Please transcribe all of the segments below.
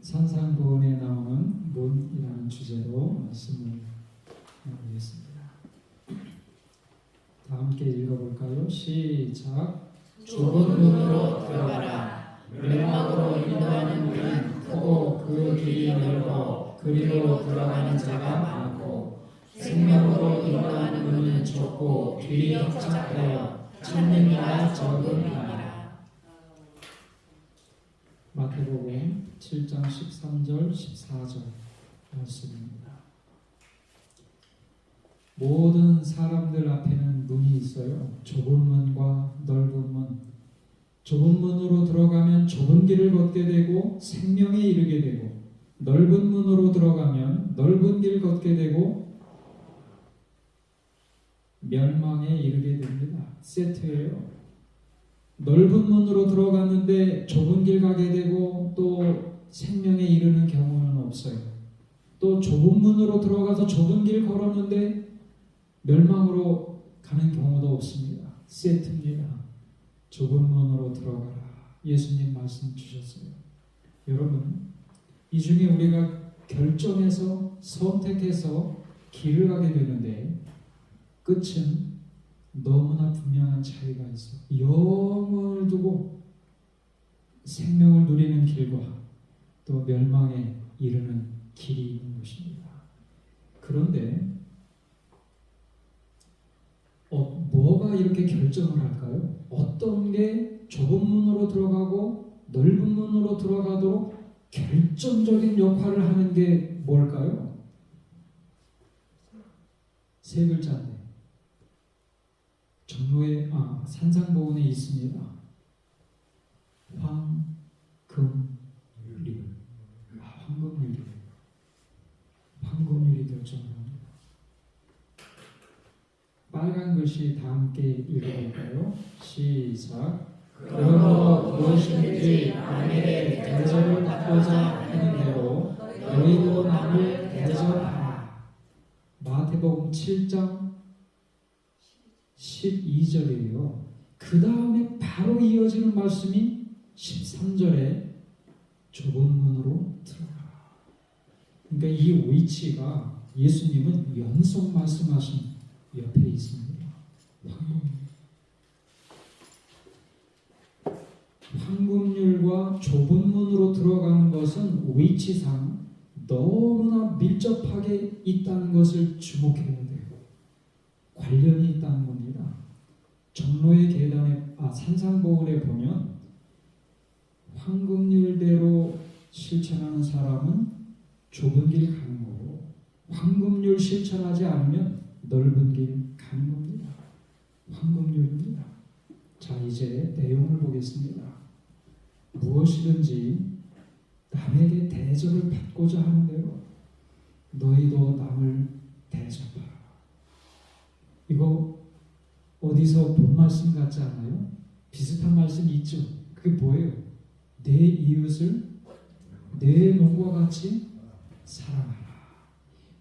산상보원에 나오는 문이라는 주제로 말씀을 나누겠습니다. 다 함께 읽어볼까요? 시작. 좁은 문으로 들어가라. 멸망으로 인도하는 문은 크고 그 길이 넓고 그리로 들어가는 자가 많고 생명으로 인도하는 문은 좁고 길이 협착하여 찾는 이가 적음이니라. 마태복음 7장 13절 14절 말씀입니다. 모든 사람들 앞에는 문이 있어요. 좁은 문과 넓은 문. 좁은 문으로 들어가면 좁은 길을 걷게 되고 생명에 이르게 되고, 넓은 문으로 들어가면 넓은 길 걷게 되고 멸망에 이르게 됩니다. 세트예요. 넓은 문으로 들어갔는데 좁은 길 가게 되고 또 생명에 이르는 경우는 없어요. 또 좁은 문으로 들어가서 좁은 길 걸었는데 멸망으로 가는 경우도 없습니다. 세트입니다. 좁은 문으로 들어가라. 예수님 말씀 주셨어요. 여러분, 이 중에 우리가 결정해서 선택해서 길을 가게 되는데 끝은 너무나 분명한 차이가 있어. 영원을 두고 생명을 누리는 길과 또 멸망에 이르는 길이 있는 것입니다. 그런데 뭐가 이렇게 결정을 할까요? 어떤 게 좁은 문으로 들어가고 넓은 문으로 들어가도록 결정적인 역할을 하는 게 뭘까요? 세 글자인데 정로에 산상보원에 있습니다. 황금유리. 황금유리 결정합니다. 빨간 글씨 다 함께 읽어볼까요? 시작. 그러므로 무엇이든지 남에게 대접을 받고자 하는 대로 너희도 남을 대접하라. 마태복음 7장 12절이에요. 그 다음에 바로 이어지는 말씀이 13절에 좁은 문으로 들어가라. 그러니까 이 위치가 예수님은 연속 말씀하신 옆에 있습니다. 황금률과 좁은 문으로 들어가는 것은 위치상 너무나 밀접하게 있다는 것을 주목해야 돼요. 관련이 있다는 겁니다. 정로의 계단에 산상보원에 보면 황금률대로 실천하는 사람은 좁은 길 가는 거고, 황금률 실천하지 않으면 넓은 길 가는 겁니다. 황금률입니다. 자, 이제 내용을 보겠습니다. 무엇이든지 남에게 대접을 받고자 하는 대로 너희도 남을 대접하라. 이거 어디서 본 말씀 같지 않아요? 비슷한 말씀이 있죠. 그게 뭐예요? 내 이웃을 내 몸과 같이 사랑하라.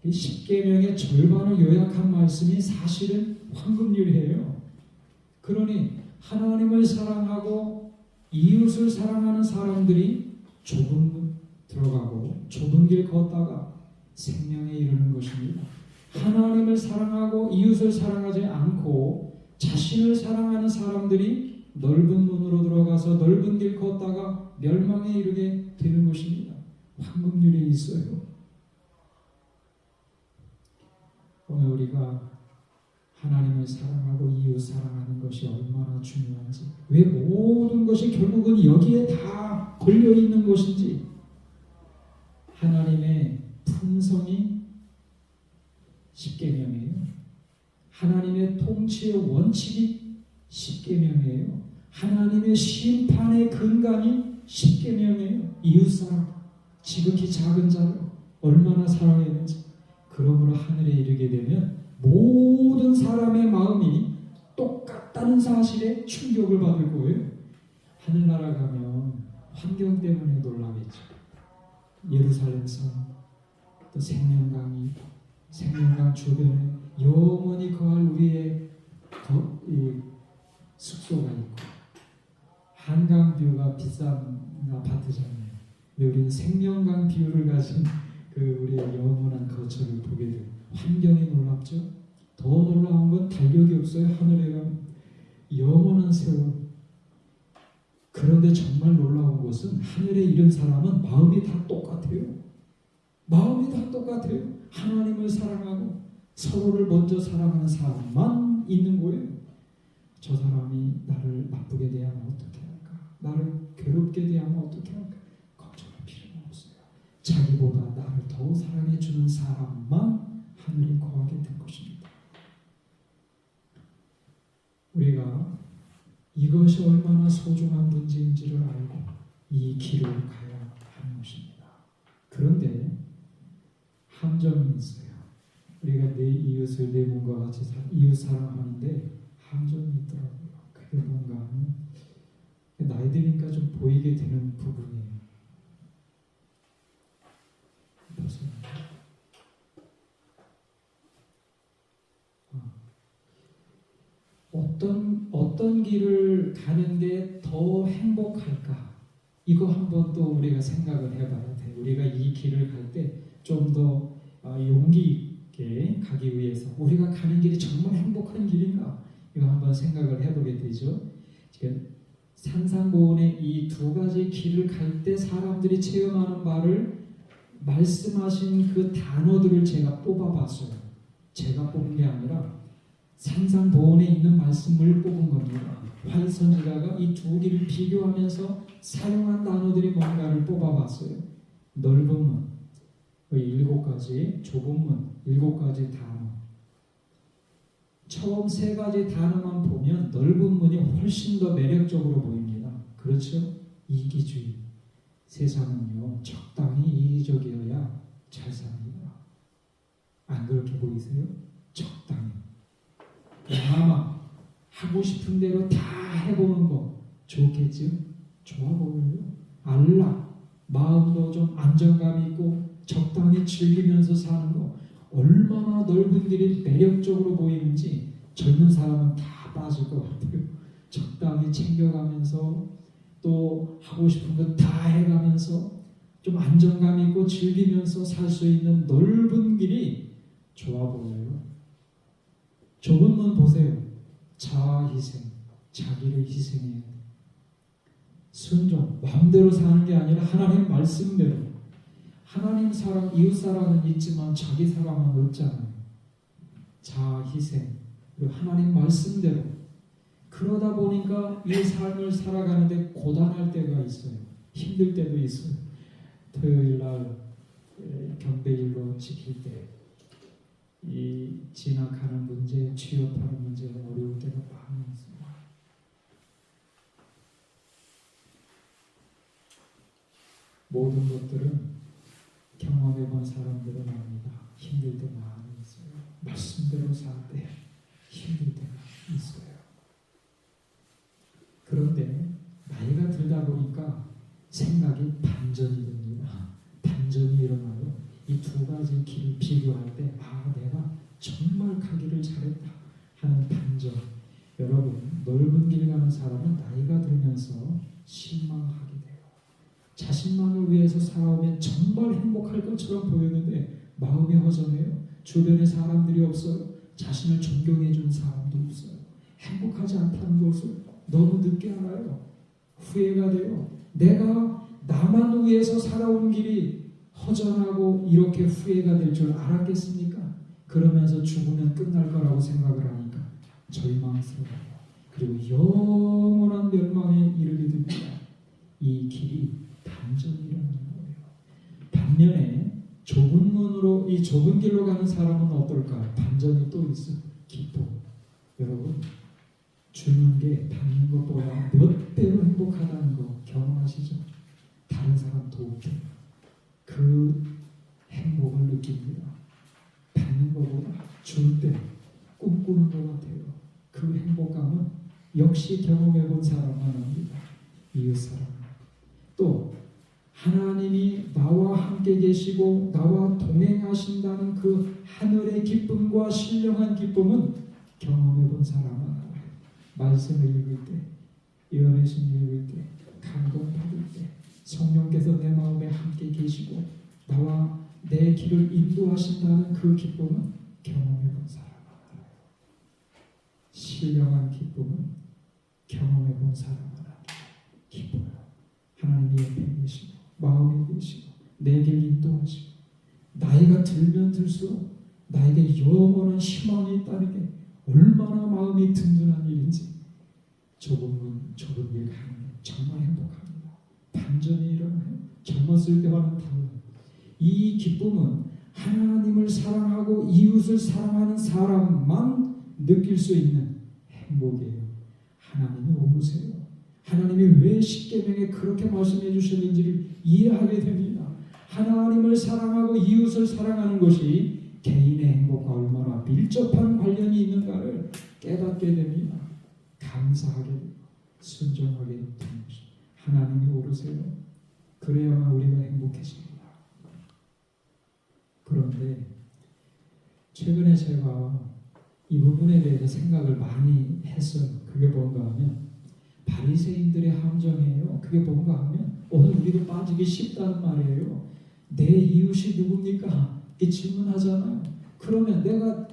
이 십계명의 절반을 요약한 말씀이 사실은 황금률이에요. 그러니 하나님을 사랑하고 이웃을 사랑하는 사람들이 좁은 문 들어가고 좁은 길 걷다가 생명에 이르는 것입니다. 하나님을 사랑하고 이웃을 사랑하지 않고 자신을 사랑하는 사람들이 넓은 문으로 들어가서 넓은 길 걷다가 멸망에 이르게 되는 것입니다. 황금률이 있어요. 오늘 우리가 하나님을 사랑하고 이웃 사랑하는 것이 얼마나 중요한지, 왜 모든 것이 결국은 여기에 다 걸려있는 것인지, 하나님의 품성이 십계명이에요. 하나님의 통치의 원칙이 십계명이에요. 하나님의 심판의 근간이 십계명이에요. 이웃사랑, 지극히 작은 자를 얼마나 사랑했는지. 그러므로 하늘에 이르게 되면 모든 사람의 마음이 똑같다는 사실에 충격을 받을 거예요. 하늘나라 가면 환경 때문에 놀라겠죠. 예루살렘 성, 또 생명강이, 생명강 주변에 영원히 거할 우리의 숙소가 있고, 한강뷰가 비싼 아파트잖아요. 우리는 생명강 비율을 가진 그 우리의 영원한 거처를 보게 돼요. 환경이 놀랍죠? 더 놀라운 건 달력이 없어요. 하늘에 가면 영원한 세월. 그런데 정말 놀라운 것은 하늘에 이른 사람은 마음이 다 똑같아요. 마음이 다 똑같아요. 하나님을 사랑하고 서로를 먼저 사랑하는 사람만 있는 거예요. 저 사람이 나를 나쁘게 대하면 어떻게 할까? 나를 괴롭게 대하면 어떻게 할까? 걱정할 필요는 없어요. 자기보다 나를 더 사랑해 주는 사람만 하늘에 거하게 된 것입니다. 우리가 이것이 얼마나 소중한 문제인지를 알고 이 길을 가야 하는 것입니다. 그런데 함정이 있어요. 우리가 내 이웃을 내 몸과 같이 이웃 사랑하는데 함정이 있더라고요. 그게 뭔가 하면 나이 드니까 좀 보이게 되는 부분이에요. 무슨 어떤 길을 가는 게 더 행복할까? 이거 한번 또 우리가 생각을 해봐야 돼. 우리가 이 길을 갈 때 좀 더 용기 있게 가기 위해서 우리가 가는 길이 정말 행복한 길인가? 이거 한번 생각을 해보게 되죠. 지금 산상보훈의 이 두 가지 길을 갈 때 사람들이 체험하는 바를 말씀하신 그 단어들을 제가 뽑아봤어요. 제가 뽑은 게 아니라 산상보훈에 있는 말씀을 뽑은 겁니다. 활선지자가 이 두 길을 비교하면서 사용한 단어들이 뭔가를 뽑아봤어요. 넓은 문, 7가지, 좁은 문, 7가지 단어. 처음 3가지 단어만 보면 넓은 문이 훨씬 더 매력적으로 보입니다. 그렇죠? 이기주의. 세상은요, 적당히 이기적이어야 잘 삽니다. 안 그렇게 보이세요? 적당히. 아마 하고 싶은 대로 다 해보는 거 좋겠죠? 좋아 보여요. 안락, 마음도 좀 안정감 있고 적당히 즐기면서 사는 거 얼마나 넓은 길이 매력적으로 보이는지 젊은 사람은 다 빠질 것 같아요. 적당히 챙겨가면서 또 하고 싶은 거 다 해가면서 좀 안정감 있고 즐기면서 살 수 있는 넓은 길이 좋아 보여요. 좁은 문 보세요. 자아희생, 자기를 희생해야 돼. 순종, 마음대로 사는 게 아니라 하나님 말씀대로. 하나님 사랑, 이웃 사랑은 있지만 자기 사랑은 없잖아요. 자아희생, 그리고 하나님 말씀대로. 그러다 보니까 이 삶을 살아가는데 고단할 때가 있어요. 힘들 때도 있어요. 토요일 날 경배일로 지킬 때 이 진학하는 문제, 취업하는 문제가 어려울 때가 많이 있습니다. 모든 것들은 경험해본 사람들은 압니다. 힘들 때 많이 있어요. 말씀대로 살 때 힘들 때가 있어요. 그런데 나이가 들다 보니까 생각이 반전이 됩니다. 반전이 일어나요. 이 두 가지 길을 비교할 때 내가 정말 가기를 잘했다 하는 반전. 여러분, 넓은 길 가는 사람은 나이가 들면서 실망하게 돼요. 자신만을 위해서 살아오면 정말 행복할 것처럼 보였는데 마음이 허전해요. 주변에 사람들이 없어요. 자신을 존경해 주는 사람도 없어요. 행복하지 않다는 것을 너무 늦게 알아요. 후회가 돼요. 내가 나만 위해서 살아온 길이 허전하고 이렇게 후회가 될 줄 알았겠습니까? 그러면서 죽으면 끝날 거라고 생각을 하니까 절망스러워요. 그리고 영원한 멸망에 이르게 됩니다. 이 길이 반전이 일어나는 거예요. 반면에 좁은 문으로, 이 좁은 길로 가는 사람은 어떨까? 반전이 또 있어요. 기쁨. 여러분, 주는 게 받는 것보다 몇 배로 행복하다는 거 경험하시죠? 다른 사람 도울 때 그 행복을 느낍니다. 받는 것보다 줄 때 꿈꾸는 것 같아요. 그 행복감은 역시 경험해본 사람만 합니다. 이웃 사람. 또 하나님이 나와 함께 계시고 나와 동행하신다는 그 하늘의 기쁨과 신령한 기쁨은 경험해본 사람만 알아요. 말씀을 읽을 때, 예언의 신 읽을 때, 감동받을 때, 성령께서 내 마음에 함께 계시고 나와 내 길을 인도하신다는 그 기쁨은 경험해 본 사람은 알아요. 신령한 기쁨은 경험해 본 사람은 알아요. 기뻐요. 하나님이 옆에 계시고 마음에 계시고 내게 인도하시고 나이가 들면 들수록 나에게 영원한 희망이 있다는 게 얼마나 마음이 든든한 일인지 좁은 길 가는 게 정말 행복합니다. 반전이 일어나요. 젊었을 때와는 달라요. 이 기쁨은 하나님을 사랑하고 이웃을 사랑하는 사람만 느낄 수 있는 행복이에요. 하나님이 오세요. 하나님이 왜 십계명에 그렇게 말씀해 주셨는지를 이해하게 됩니다. 하나님을 사랑하고 이웃을 사랑하는 것이 개인의 행복과 얼마나 밀접한 관련이 있는가를 깨닫게 됩니다. 감사하게 되고 순종하게 되는 것이 하나님이 오르세요. 그래야만 우리가 행복해집니다. 그런데 최근에 제가 이 부분에 대해서 생각을 많이 했어요. 그게 뭔가 하면 바리새인들의 함정이에요. 그게 뭔가 하면 오늘 우리도 빠지기 쉽다는 말이에요. 내 이웃이 누굽니까? 이 질문하잖아요. 그러면 내가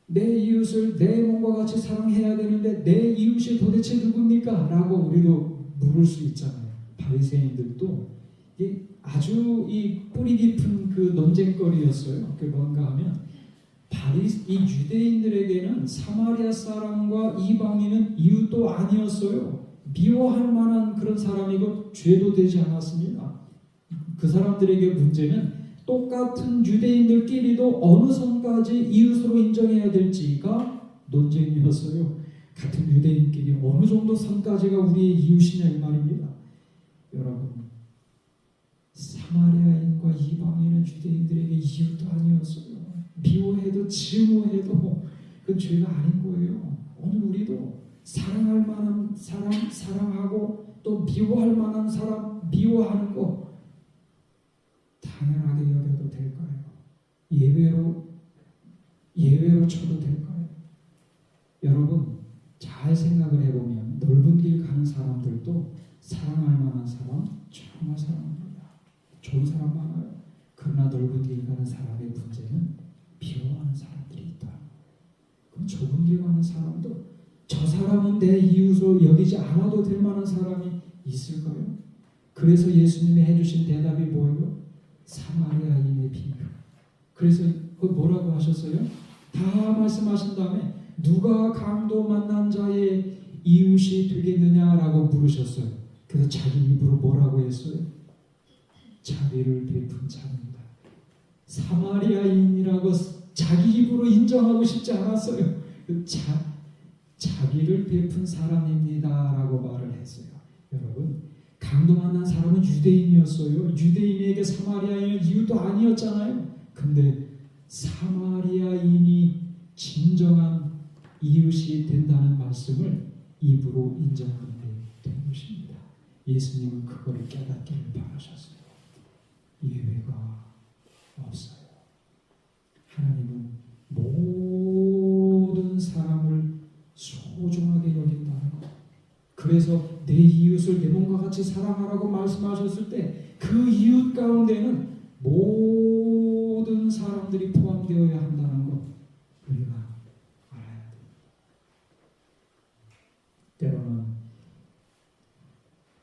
내 이웃을 내 몸과 같이 사랑해야 되는데 내 이웃이 도대체 누굽니까? 라고 우리도 물을 수 있잖아요. 바리새인들도 아주 이 뿌리 깊은 그 논쟁거리였어요. 그게 뭔가 하면 이 유대인들에게는 사마리아 사람과 이방인은 이웃도 아니었어요. 미워할 만한 그런 사람이고 죄도 되지 않았습니다. 그 사람들에게 문제는 똑같은 유대인들끼리도 어느 선까지 이웃으로 인정해야 될지가 논쟁이었어요. 같은 유대인끼리 어느 정도 선까지가 우리의 이웃이냐 이 말입니다. 여러분, 사마리아인과 이방인은 유대인들에게 이웃도 아니었어요. 미워해도 증오해도 그 죄가 아닌 거예요. 오늘 우리도 사랑할 만한 사람 사랑하고 또 미워할 만한 사람 미워하는 거 당연하게 여겨도 될까요? 예외로 쳐도 될까요? 여러분 잘 생각을 해보면 넓은 길 가는 사람들도 사랑할 만한 사람 정말 사랑합니다. 좋은 사람 많아요. 그러나 넓은 길 가는 사람의 문제는 미워하는 사람들이 있다. 그럼 좁은 길 가는 사람도 저 사람은 내 이웃으로 여기지 않아도 될 만한 사람이 있을까요? 그래서 예수님이 해주신 대답이 뭐예요? 사마리아인의 비유. 그래서 뭐라고 하셨어요? 다 말씀하신 다음에 누가 강도 만난 자의 이웃이 되겠느냐라고 물으셨어요. 그래서 자기 입으로 뭐라고 했어요? 자비를 베푼 자입니다. 사마리아인이라고 자기 입으로 인정하고 싶지 않았어요. 자비를 베푼 사람입니다라고 말을 했어요. 여러분, 강도 만난 사람은 유대인이었어요. 유대인에게 사마리아인은 이웃도 아니었잖아요. 근데 사마리아인이 진정한 이웃이 된다는 말씀을 입으로 인정하게 된 것입니다. 예수님은 그거를 깨닫기를 바라셨어요. 예외가 없어요. 하나님은 모든 사람을 소중하게 여긴다는 것. 그래서 내 이웃을 내 몸과 같이 사랑하라고 말씀하셨을 때 그 이웃 가운데는 모든 사람들이 포함되어야 한다는 것 우리가 알아야 돼요. 때로는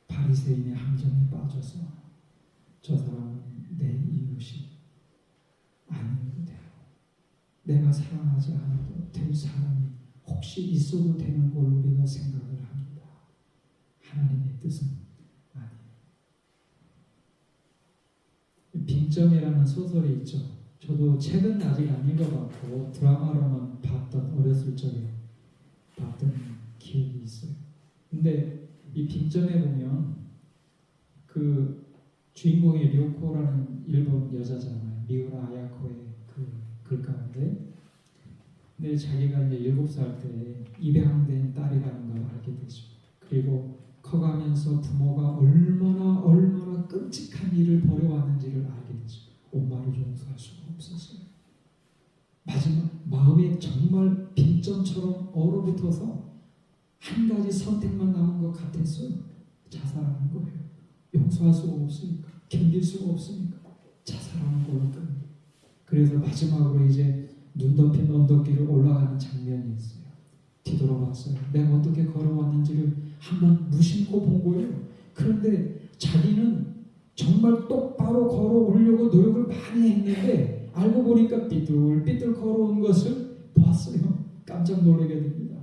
바리새인의 함정에 빠져서 저 사람은 내 이웃이 아니어도 돼요. 내가 사랑하지 않아도 될 사람이 혹시 있어도 되는 걸 우리가 생각을 합니다. 하나님의 뜻은 아니에요. 빈정이라는 소설이 있죠. 저도 책은 아직 안 읽어봤고 드라마로만 봤던 어렸을 적에 봤던 기억이 있어요. 근데 이 빈정에 보면 그 주인공이 료코라는 일본 여자잖아요. 미우라 아야코의 그 글 가운데 근데 자기가 이제 7살 때 입양된 딸이라는 걸 알게 되죠. 그리고 커가면서 부모가 얼마나 끔찍한 일을 벌여왔는지를 알게 되죠. 엄마를 용서할 수가 없었어요. 마지막 마음에 정말 빈점처럼 얼어붙어서 한 가지 선택만 남은 것 같았어요. 자살하는 거예요. 용서할 수가 없으니까. 견딜 수가 없으니까 자살하는 걸로 끝납니다. 그래서 마지막으로 이제 눈 덮인 언덕길을 올라가는 장면이 있어요. 뒤돌아봤어요. 내가 어떻게 걸어왔는지를 한번 무심코 본 거예요. 그런데 자기는 정말 똑바로 걸어오려고 노력을 많이 했는데 알고 보니까 삐뚤삐뚤 걸어온 것을 보았어요. 깜짝 놀라게 됩니다.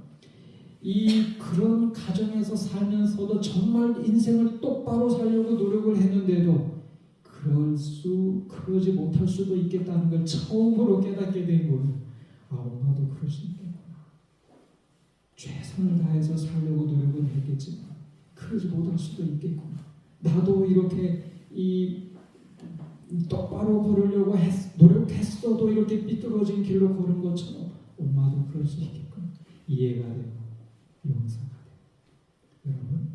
그런 가정에서 살면서도 정말 인생을 똑바로 살려고 노력을 했는데도 그러지 못할 수도 있겠다는 걸 처음으로 깨닫게 된 거예요. 엄마도 그럴 수 있겠구나. 최선을 다해서 살려고 노력은 했겠지만 그러지 못할 수도 있겠구나. 나도 이렇게 똑바로 걸으려고 노력했어도 이렇게 삐뚤어진 길로 걸은 것처럼 엄마도 그럴 수 있겠구나. 이해가 되고 용서가 돼요. 여러분,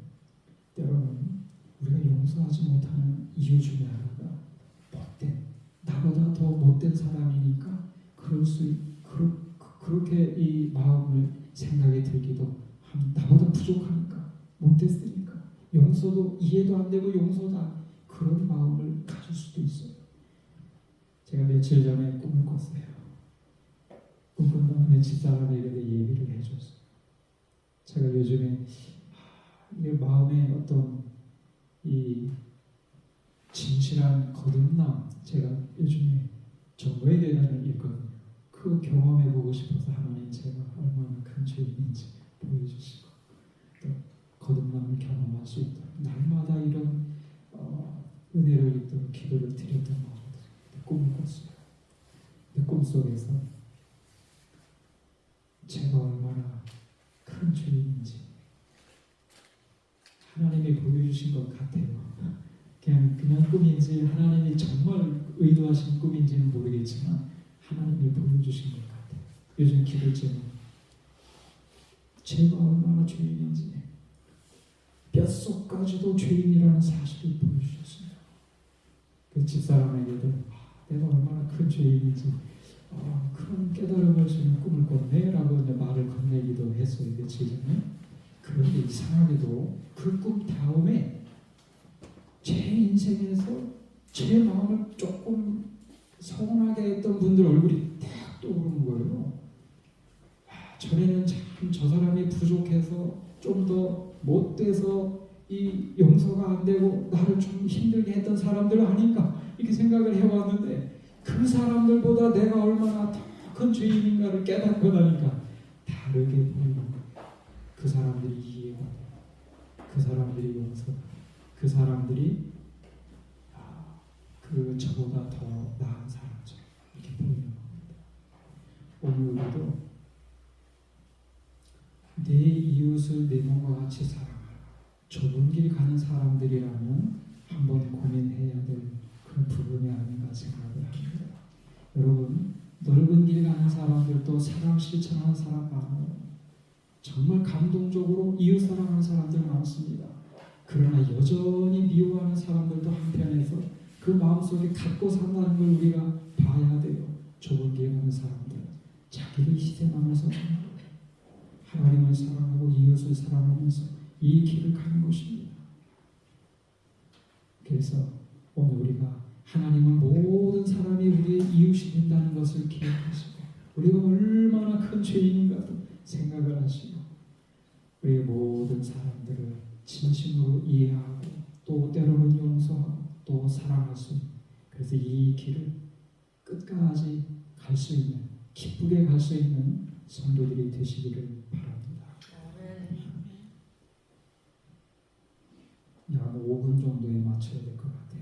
때로는 우리가 용서하지 못하는 이유 중에 하나가 나보다 더 못된 사람이니까 그렇게 이 마음을 생각이 들기도 합니다. 나보다 부족하니까 못됐으니까 용서도 이해도 안 되고 용서도 안 그런 마음을 가질 수도 있어요. 제가 며칠 전에 꿈을 꿨어요. 꿈 다음에 집사람에게 얘기를 해줬어요. 제가 요즘에 내 마음에 어떤 이 진실한 거듭남, 제가 요즘에 정오의 계단을 읽거든요. 그 경험해보고 싶어서 하나님 제가 얼마나 큰 죄인인지 보여주시고 또 거듭남을 경험할 수 있도록 날마다 이런 은혜를 입도록 기도를 드렸던 마음으로 꿈을 꿨어요. 내 꿈속에서 제가 얼마나 큰 죄인인지 하나님이 보여주신 것 같아요. 그냥 꿈인지 하나님이 정말 의도하신 꿈인지는 모르겠지만 하나님이 보여주신 것 같아요. 요즘 기도 제목 제가 얼마나 죄인인지 뼛속까지도 죄인이라는 사실을 보여주셨습니다. 그 집사람에게도 내가 얼마나 큰 죄인인지 그런 깨달음을 주는 꿈을 꿨네 라고 말을 건네기도 했어요. 며칠 전에. 그런데 이상하게도 그 꿈 다음에 제 인생에서 제 마음을 조금 서운하게 했던 분들 얼굴이 딱 떠오르는 거예요. 전에는 참 저 사람이 부족해서 좀 더 못돼서 이 용서가 안 되고 나를 좀 힘들게 했던 사람들 아닌가 이렇게 생각을 해왔는데 그 사람들보다 내가 얼마나 더 큰 죄인인가를 깨닫고 나니까 다르게 보이는 거예요. 그 사람들이 이해가 돼요. 그 사람들이 용서가 돼요. 그 사람들이 저보다 더 나은 사람처럼 이렇게 보이는 겁니다. 오늘 우리도 내 이웃을 내 몸과 같이 사랑하라. 좁은 길 가는 사람들이라면 한번 고민해야 될 그런 부분이 아닌가 생각을 합니다. 여러분, 넓은 길 가는 사람들도 사랑 실천하는 사람 많아요. 정말 감동적으로 이웃 사랑하는 사람들 많습니다. 그러나 여전히 미워하는 사람들도 한편에서 그 마음속에 갖고 산다는 걸 우리가 봐야 돼요. 좁은 길 가는 사람들 자기를 희생하면서 하나님을 사랑하고 이웃을 사랑하면서 이 길을 가는 것입니다. 그래서 오늘 우리가 하나님은 모든 사람이 우리의 이웃이 된다는 것을 기억하시고 우리가 얼마나 큰 죄인인가도 생각을 하시고 우리의 모든 사람들을 진심으로 이해하고 또 때로는 용서하고 또 사랑할 수 있는 그래서 이 길을 끝까지 갈 수 있는 기쁘게 갈 수 있는 성도들이 되시기를 바랍니다. 약 5분 정도에 맞춰야 될 것 같아요.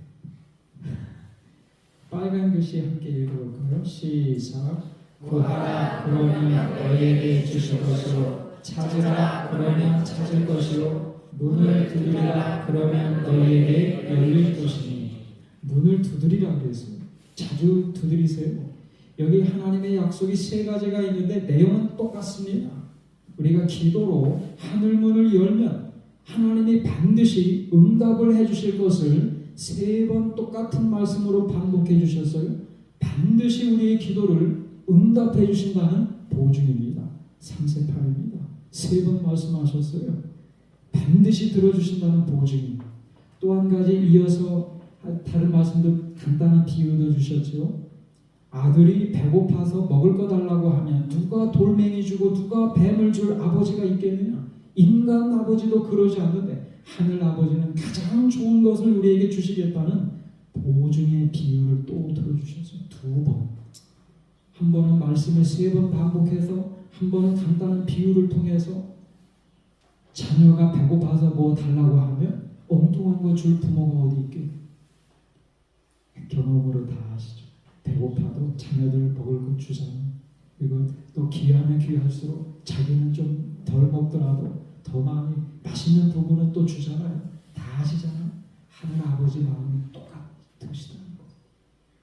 빨간 글씨 함께 읽어볼까요? 시작. 구하라 그러면 너희에게 주실 것이요 찾으라 그러면 찾을 것이요 문을 두드리라 그러면 너희에게 열릴 것이니. 문을 두드리라 그랬어요. 자주 두드리세요. 여기 하나님의 약속이 3가지가 있는데 내용은 똑같습니다. 우리가 기도로 하늘문을 열면 하나님이 반드시 응답을 해주실 것을 3번 똑같은 말씀으로 반복해 주셨어요. 반드시 우리의 기도를 응답해 주신다는 보증입니다. 3세 8입니다. 3번 말씀하셨어요. 반드시 들어주신다는 보증입니다. 또 한 가지 이어서 다른 말씀도 간단한 비유도 주셨죠. 아들이 배고파서 먹을 거 달라고 하면 누가 돌멩이 주고 누가 뱀을 줄 아버지가 있겠느냐? 인간 아버지도 그러지 않는데 하늘 아버지는 가장 좋은 것을 우리에게 주시겠다는 보증의 비유를 또 들어주셨어요. 2번. 한 번은 말씀을 3번 반복해서, 한 번은 간단한 비유를 통해서 자녀가 배고파서 뭐 달라고 하면 엉뚱한 거 줄 부모가 어디 있게. 경험으로 다 아시죠. 배고파도 자녀들 먹을 것 주잖아요. 그리고 또 귀하면 귀할수록 자기는 좀 덜 먹더라도 더 많이 맛있는 부분은 또 주잖아요. 다 아시잖아요. 하늘 아버지 마음이 똑같으시다는 거.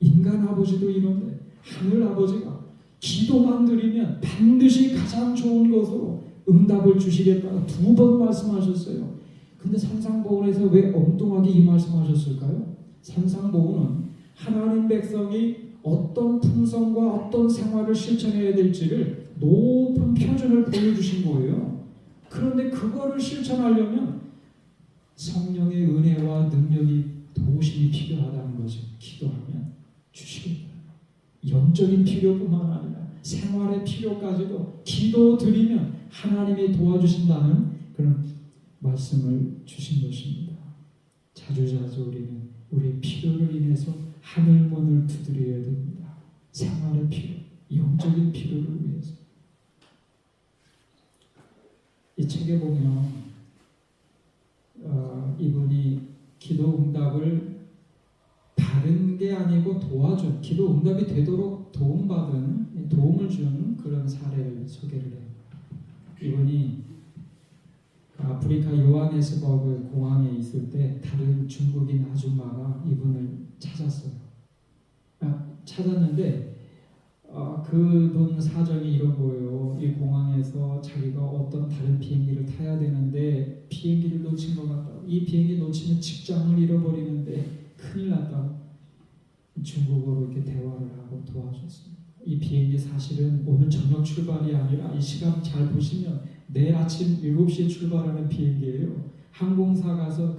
인간 아버지도 이런데 하늘 아버지가 기도만 드리면 반드시 가장 좋은 것으로 응답을 주시겠다고 2번 말씀하셨어요. 근데 산상보훈에서 왜 엉뚱하게 이 말씀하셨을까요? 산상보훈은 하나님 백성이 어떤 품성과 어떤 생활을 실천해야 될지를 높은 표준을 보여주신 거예요. 그런데 그거를 실천하려면 성령의 은혜와 능력이 도우심이 필요하다는 거죠. 기도하면 주시겠다. 영적인 필요뿐만 아니라 생활의 필요까지도 기도 드리면 하나님이 도와주신다는 그런 말씀을 주신 것입니다. 자주자주 우리는 우리의 필요를 인해서 하늘문을 두드려야 됩니다. 생활의 필요, 영적인 필요를 위해서. 이 책에 보면 이분이 기도 응답을 받은 게 아니고 도와준, 기도 응답이 되도록 도움을 주는 그런 사례를 소개를 해요. 이분이 아프리카 요하네스버그 공항에 있을 때 다른 중국인 아줌마가 이분을 찾았어요. 찾았는데 그분 사정이 이런 거예요. 이 공항에서 자기가 어떤 다른 비행기를 타야 되는데 비행기를 놓친 것 같다고. 이 비행기 놓치면 직장을 잃어버리는데 큰일 났다고. 중국어로 이렇게 대화를 하고 도와줬습니다. 이 비행기 사실은 오늘 저녁 출발이 아니라 이 시간 잘 보시면 내일 아침 7시에 출발하는 비행기예요. 항공사 가서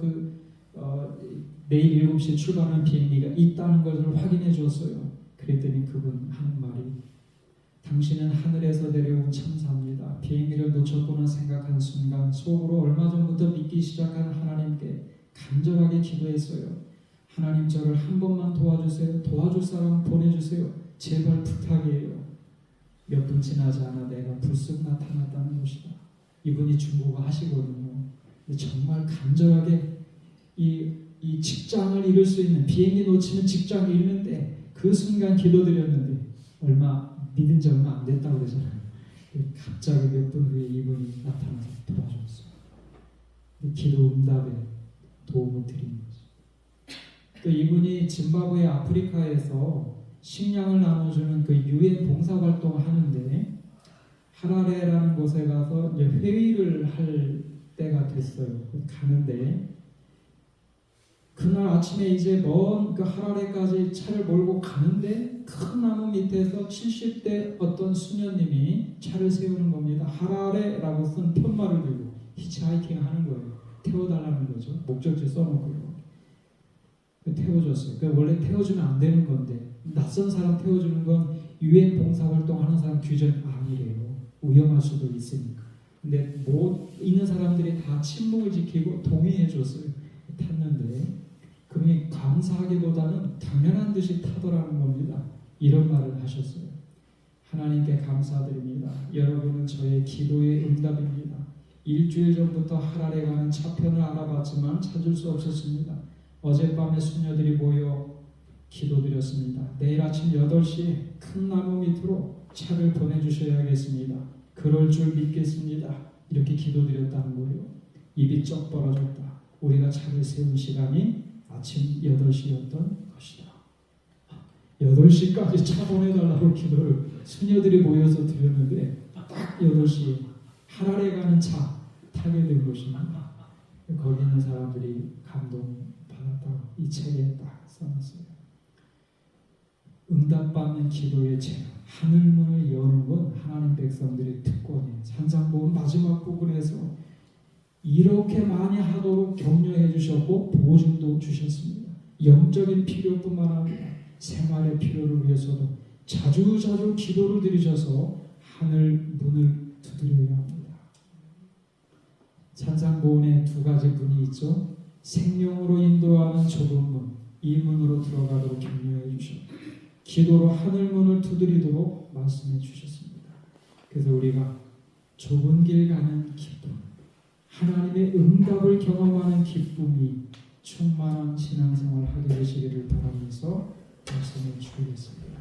내일 7시에 출발하는 비행기가 있다는 것을 확인해 줬어요. 그랬더니 그분 하는 말이 당신은 하늘에서 내려온 천사입니다. 비행기를 놓쳤구나 생각한 순간 속으로 얼마 전부터 믿기 시작한 하나님께 간절하게 기도했어요. 하나님 저를 한 번만 도와주세요. 도와줄 사람 보내주세요. 제발 부탁이에요. 몇 분 지나지 않아 내가 불쑥 나타났다는 것이다. 이분이 중국어 하시거든요. 정말 간절하게 이 직장을 잃을 수 있는, 비행기 놓치면 직장을 잃는데 그 순간 기도드렸는데 얼마 믿은 지 얼마 안 됐다고 그러잖아요. 갑자기 몇 분 후에 이분이 나타나서 도와줬어요. 기도 응답에 도움을 드린 거죠. 또 이분이 짐바브웨 아프리카에서 식량을 나눠주는 그 유엔 봉사활동을 하는데 하라레라는 곳에 가서 이제 회의를 할 때가 됐어요. 가는데 그날 아침에 이제 먼 그 하라레까지 차를 몰고 가는데 큰 나무 밑에서 70대 어떤 수녀님이 차를 세우는 겁니다. 하라레라고 쓴 편말을 들고 히치하이킹 하는 거예요. 태워달라는 거죠. 목적지 써놓고요. 태워줬어요. 원래 태워주면 안 되는 건데 낯선 사람 태워주는 건 유엔 봉사활동 하는 사람 규정 아니래요. 위험할 수도 있으니까. 근데 못 있는 사람들이 다 침묵을 지키고 동의해줬어요. 탔는데 그분이 감사하기보다는 당연한 듯이 타더라는 겁니다. 이런 말을 하셨어요. 하나님께 감사드립니다. 여러분은 저의 기도의 응답입니다. 일주일 전부터 하라레 가는 차편을 알아봤지만 찾을 수 없었습니다. 어젯밤에 수녀들이 모여 기도드렸습니다. 내일 아침 8시에 큰 나무 밑으로 차를 보내주셔야겠습니다. 그럴 줄 믿겠습니다. 이렇게 기도드렸다는 거예요. 입이 쩍 벌어졌다. 우리가 차를 세운 시간이 아침 8시였던 것이다. 8시까지 차 보내달라고 기도를 수녀들이 모여서 드렸는데 딱 8시에 하라레 가는 차 타게 된 것입니다. 거기 있는 사람들이 감동받았다고 이 책에 딱 써놨어요. 응답받는 기도의 제목, 하늘문을 여는 건 하나님 백성들의 특권이에요. 산상보훈 마지막 부분에서 이렇게 많이 하도록 격려해 주셨고 보증도 주셨습니다. 영적인 필요뿐만 아니라 생활의 필요를 위해서도 자주자주 기도를 드리셔서 하늘 문을 두드려야 합니다. 산상보훈에 두 가지 문이 있죠. 생명으로 인도하는 좁은 문, 이 문으로 들어가도록 격려해 주셨고, 기도로 하늘 문을 두드리도록 말씀해 주셨습니다. 그래서 우리가 좁은 길 가는 기쁨, 하나님의 응답을 경험하는 기쁨이 충만한 신앙생활을 하게 되시기를 바라면서 말씀을 주겠습니다.